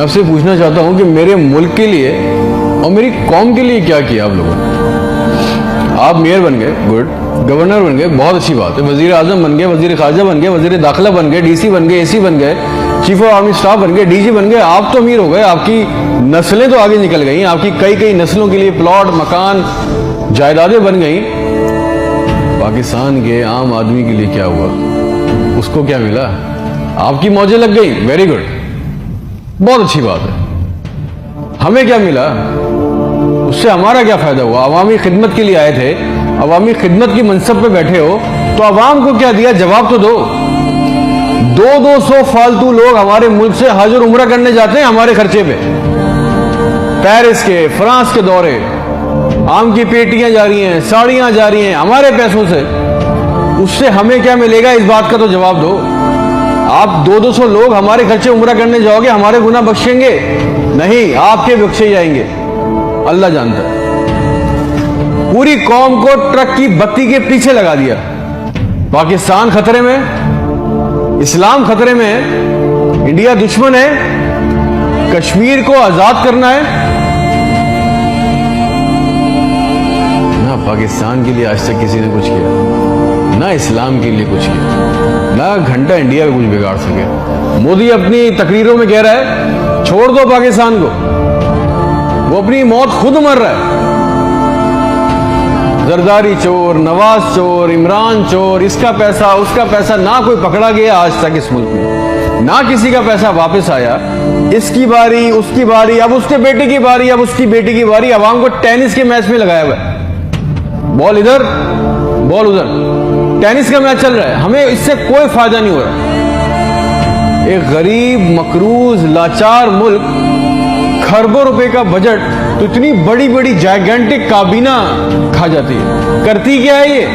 मैं आपसे पूछना चाहता हूं कि मेरे मुल्क के लिए और मेरी कौम के लिए क्या किया आप लोगों ने? आप मेयर बन गए, गुड, गवर्नर बन गए, बहुत अच्छी बात है, वजीर आजम बन गए, वजीर खारजा बन गए, वजीर दाखिला बन गए, डीसी बन गए, एसी बन गए, चीफ ऑफ आर्मी स्टाफ बन गए, डीजी बन गए। आप तो अमीर हो गए, आपकी नस्लें तो आगे निकल गई, आपकी कई कई नस्लों के लिए प्लॉट, मकान, जायदादें बन गई। पाकिस्तान के आम आदमी के लिए क्या हुआ? उसको क्या मिला? आपकी मौजें लग गई, वेरी गुड, बहुत अच्छी बात है। हमें क्या मिला? उससे हमारा क्या फायदा हुआ? अवामी खिदमत के लिए आए थे, अवामी खिदमत की मनसब पे बैठे हो, तो अवाम को क्या दिया? जवाब तो दो। 200 फालतू लोग हमारे मुल्क से हज और उम्रा करने जाते हैं हमारे खर्चे पे, पेरिस के, फ्रांस के दौरे, आम की पेटियां जा रही हैं, साड़ियां जा रही हैं हमारे पैसों से। उससे हमें क्या मिलेगा? इस बात का तो जवाब दो। आप 200 लोग हमारे खर्चे उम्रा करने जाओगे, हमारे गुनाह बख्शेंगे? नहीं, आपके बख्शे जाएंगे, अल्लाह जानता है। पूरी कौम को ट्रक की बत्ती के पीछे लगा दिया। पाकिस्तान खतरे में, इस्लाम खतरे में है, इंडिया दुश्मन है, कश्मीर को आजाद करना है ना। पाकिस्तान के लिए आज तक किसी ने कुछ किया ना, इस्लाम के लिए कुछ किया ना, घंटा इंडिया में कुछ बिगाड़ सके। मोदी अपनी तकरीरों में कह रहा है छोड़ दो पाकिस्तान को, वो अपनी मौत खुद मर रहा है। जरदारी चोर, नवाज चोर, इमरान चोर, इसका पैसा उसका पैसा, ना कोई पकड़ा गया आज तक इस मुल्क में, ना किसी का पैसा वापस आया। इसकी बारी, उसकी बारी, अब उसके बेटे की बारी, अब उसकी बेटी की बारी। अवाम को टेनिस के मैच में लगाया हुआ है, बॉल इधर बॉल उधर, टेनिस का मैच चल रहा है, हमें इससे कोई फायदा नहीं हो रहा। एक गरीब, मकरूज, लाचार मुल्क, खरबों रुपए का बजट, तो इतनी बड़ी बड़ी जायगेंटिक काबीना खा जाती है। करती क्या है ये?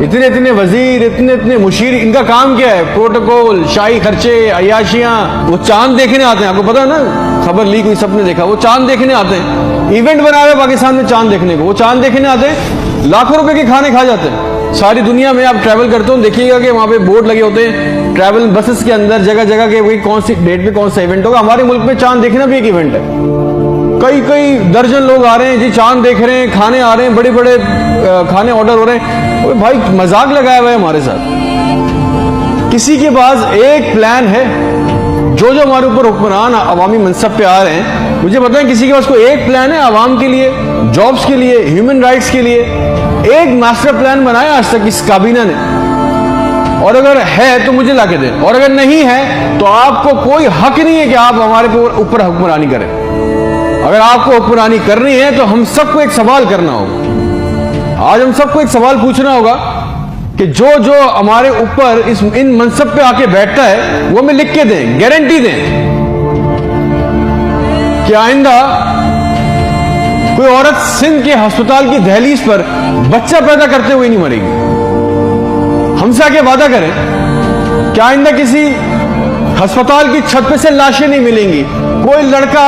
इतने इतने वजीर, इतने इतने मुशीर, इनका काम क्या है? प्रोटोकॉल, शाही खर्चे, अयाशियां। वो चांद देखने आते हैं, आपको पता है ना, खबर ली कोई, सबने देखा, वो चांद देखने आते हैं, इवेंट बनाया हुआ पाकिस्तान में चांद देखने को। वो चांद देखने आते हैं, लाखों रुपए के खाने खा जाते हैं। सारी दुनिया में आप ट्रैवल करते हो, देखिएगा कि वहां पे बोर्ड लगे होते हैं ट्रैवल बसेस के अंदर, जगह जगह के, कौन सी डेट पे कौन सा इवेंट होगा। हमारे मुल्क में चांद देखना भी एक इवेंट है। कई कई दर्जन लोग आ रहे हैं जी, चांद देख रहे हैं, खाने आ रहे हैं, बड़े बड़े खाने ऑर्डर हो रहे हैं। ओए भाई, मजाक लगाया हुआ है हमारे साथ। किसी के पास एक प्लान है? जो जो हमारे ऊपर हुक्मरान अवामी मनसब पे आ रहे हैं, मुझे बताएं, किसी के पास कोई एक प्लान है अवाम के लिए, जॉब्स के लिए, ह्यूमन राइट्स के लिए? एक मास्टर प्लान बनाया आज तक इस काबीना ने? और अगर है तो मुझे लाके दें, और अगर नहीं है तो आपको कोई हक नहीं है कि आप हमारे ऊपर हुक्मरानी करें। अगर आपको हुक्मरानी करनी है तो हम सबको एक सवाल करना होगा। आज हम सबको एक सवाल पूछना होगा कि जो जो हमारे ऊपर इन मनसब पे आके बैठता है, वो हमें लिख के दें, गारंटी दें कि आइंदा कोई औरत सिंध के अस्पताल की दहलीज पर बच्चा पैदा करते हुए नहीं मरेगी। हमसे आके वादा करें कि आइंदा किसी अस्पताल की छत पे से लाशें नहीं मिलेंगी, कोई लड़का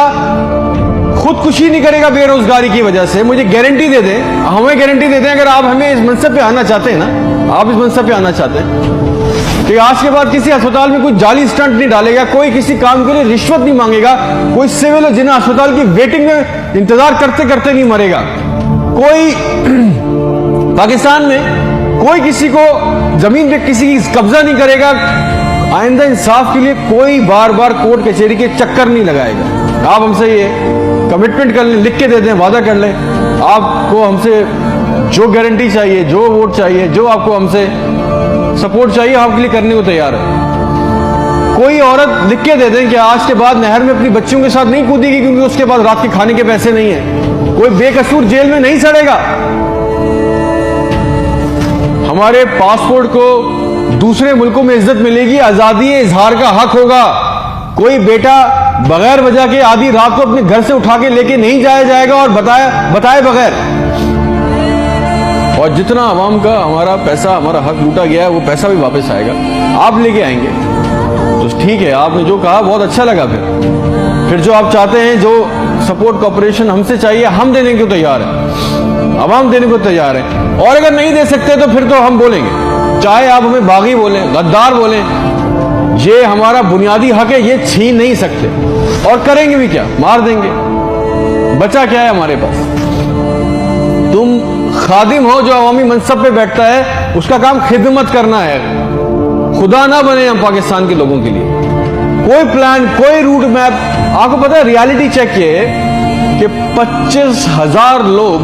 खुदकुशी नहीं करेगा बेरोजगारी की वजह से। मुझे गारंटी दे दें, हमें गारंटी दे दें, अगर आप हमें इस मनसब पे आना चाहते हैं ना, आप इस मनसब पे आना चाहते हैं कि आज के बाद किसी अस्पताल में कोई जाली स्टंट नहीं डालेगा, कोई किसी काम के लिए रिश्वत नहीं मांगेगा, कोई सिविल और जिन्ना अस्पताल की वेटिंग में इंतजार करते करते नहीं मरेगा, कोई पाकिस्तान में कोई किसी को जमीन पे किसी की कब्जा नहीं करेगा, आइंदा इंसाफ के लिए कोई बार बार कोर्ट कचहरी के चक्कर नहीं लगाएगा। आप हमसे ये कमिटमेंट कर लें, लिख के दे दें, वादा कर लें। आपको हमसे जो गारंटी चाहिए, जो वोट चाहिए, जो आपको हमसे सपोर्ट चाहिए, हम आपके लिए करने को तैयार है। कोई औरत लिख के दे दें कि आज के बाद नहर में अपनी बच्चियों के साथ नहीं कूदेगी क्योंकि उसके पास रात के खाने के पैसे नहीं है। कोई बेकसूर जेल में नहीं सड़ेगा। हमारे पासपोर्ट को दूसरे मुल्कों में इज्जत मिलेगी, आजादी इजहार का हक होगा। कोई बेटा बगैर वजह के आधी रात को अपने घर से उठा के लेके नहीं जाया जाएगा और बताए बगैर। और जितना आवाम का हमारा पैसा, हमारा हक लूटा गया है, वो पैसा भी वापस आएगा, आप लेके आएंगे। तो ठीक है, आपने जो कहा बहुत अच्छा लगा। फिर जो आप चाहते हैं, जो सपोर्ट कॉपरेशन हमसे चाहिए, हम देने को तैयार है, आवाम देने को तैयार है। और अगर नहीं दे सकते तो फिर तो हम बोलेंगे, चाहे आप हमें बागी बोलें, गद्दार बोलें, ये हमारा बुनियादी हक है, ये छीन नहीं सकते। और करेंगे भी क्या, मार देंगे। बचा क्या है हमारे पास? तुम खादिम हो जो अवामी मनसब पे बैठता है, उसका काम खिदमत करना है। खुदा ना बने हम पाकिस्तान के लोगों के लिए। कोई प्लान, कोई रूट मैप। आपको पता है रियलिटी चेक ये कि 25,000 लोग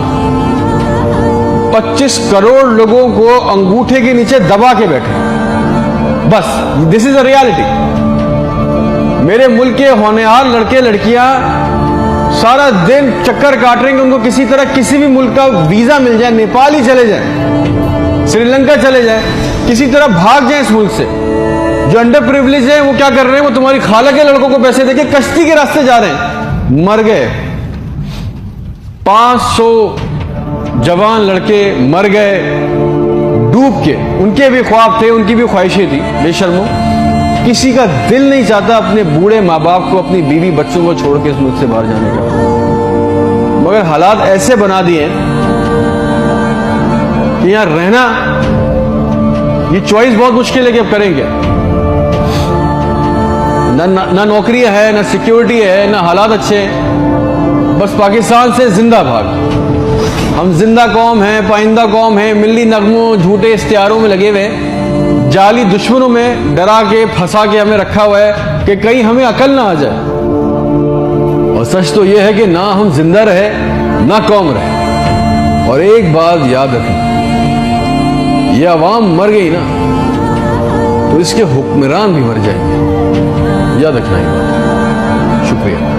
25 करोड़ लोगों को अंगूठे के नीचे दबा के बैठे। बस दिस इज अ रियलिटी। मेरे मुल्क के होनहार लड़के लड़कियां सारा दिन चक्कर काट रहे हैं कि उनको किसी तरह किसी भी मुल्क का वीजा मिल जाए, नेपाल ही चले जाए, श्रीलंका चले जाए, किसी तरह भाग जाए इस मुल्क से। जो अंडर प्रिविलेज है वो क्या कर रहे हैं? वो तुम्हारी खाला के लड़कों को पैसे देके कश्ती के रास्ते जा रहे हैं। मर गए 500 जवान लड़के, मर गए डूब के। उनके भी ख्वाब थे, उनकी भी ख्वाहिशें थी। बेशर्मो, किसी का दिल नहीं चाहता अपने बूढ़े माँ बाप को, अपनी बीवी बच्चों को छोड़ के इस मुल्क से बाहर जाने का। मगर हालात ऐसे बना दिए कि यहां रहना, ये चॉइस बहुत मुश्किल है कि अब करेंगे। ना नौकरी है, ना सिक्योरिटी है, ना हालात अच्छे हैं। बस पाकिस्तान से जिंदा भाग। हम जिंदा कौम हैं, पाइंदा कौम है, मिली नगमों झूठे इश्तिहारों में लगे हुए, जाली दुश्मनों में डरा के फंसा के हमें रखा हुआ है कि कहीं हमें अकल ना आ जाए। और सच तो यह है कि ना हम जिंदा रहे ना कौम रहे। और एक बात याद रखना, ये अवाम मर गई ना तो इसके हुक्मरान भी मर जाएंगे। याद रखना ये बात। शुक्रिया।